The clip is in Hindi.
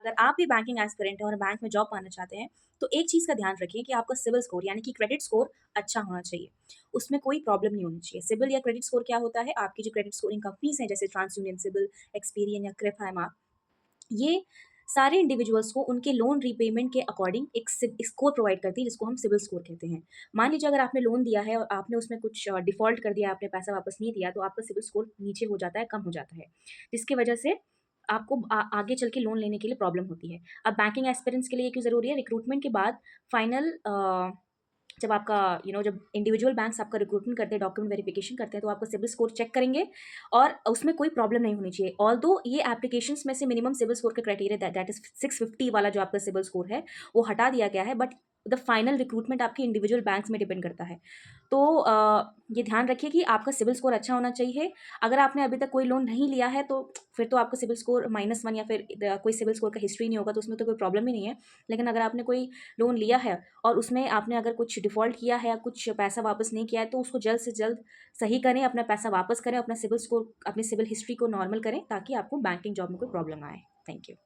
अगर आप भी बैंकिंग एस्पिरेंट हैं और बैंक में जॉब पाना चाहते हैं, तो एक चीज़ का ध्यान रखिए कि आपका सिबिल स्कोर यानी कि क्रेडिट स्कोर अच्छा होना चाहिए। उसमें कोई प्रॉब्लम नहीं होनी चाहिए। सिबिल या क्रेडिट स्कोर क्या होता है? आपकी जो क्रेडिट स्कोरिंग कंपनीज़ हैं जैसे ट्रांसयूनियन सिबिल, एक्सपीरियन या क्रेफ ये सारे इंडिविजुअल्स को उनके लोन रीपेमेंट के अकॉर्डिंग एक स्कोर प्रोवाइड करती है जिसको हम सिबिल स्कोर कहते हैं। मान लीजिए अगर आपने लोन दिया है और आपने उसमें कुछ डिफ़ॉल्ट कर दिया, आपने पैसा वापस नहीं दिया, तो आपका सिबिल स्कोर नीचे हो जाता है, कम हो जाता है। जिसकी वजह से आपको आगे चल के लोन लेने के लिए प्रॉब्लम होती है। अब बैंकिंग एस्पिरेंट्स के लिए ये क्यों ज़रूरी है? रिक्रूटमेंट के बाद फाइनल जब आपका जब इंडिविजुअल बैंक्स आपका रिक्रूटमेंट करते हैं, डॉक्यूमेंट वेरिफिकेशन करते हैं, तो आपका सिबिल स्कोर चेक करेंगे और उसमें कोई प्रॉब्लम नहीं होनी चाहिए। ऑल्दो ये एप्लीकेशंस में से मिनिमम सिबिल स्कोर का क्राइटेरिया दैट इज़ 650 वाला जो आपका सिबिल स्कोर है, वो हटा दिया गया है, बट द फाइनल रिक्रूटमेंट आपकी इंडिविजुअल बैंक्स में डिपेंड करता है। तो ये ध्यान रखिए कि आपका सिबिल स्कोर अच्छा होना चाहिए। अगर आपने अभी तक कोई लोन नहीं लिया है, तो फिर तो आपका सिबिल स्कोर -1 या फिर कोई सिबिल स्कोर का हिस्ट्री नहीं होगा, तो उसमें तो कोई प्रॉब्लम ही नहीं है। लेकिन अगर आपने कोई लोन लिया है और उसमें आपने अगर कुछ डिफ़ॉल्ट किया है या कुछ पैसा वापस नहीं किया है, तो उसको जल्द से जल्द सही करें, अपना पैसा वापस करें, अपना सिबिल स्कोर, अपनी सिबिल हिस्ट्री को नॉर्मल करें, ताकि आपको बैंकिंग जॉब में कोई प्रॉब्लम ना आए। Thank you.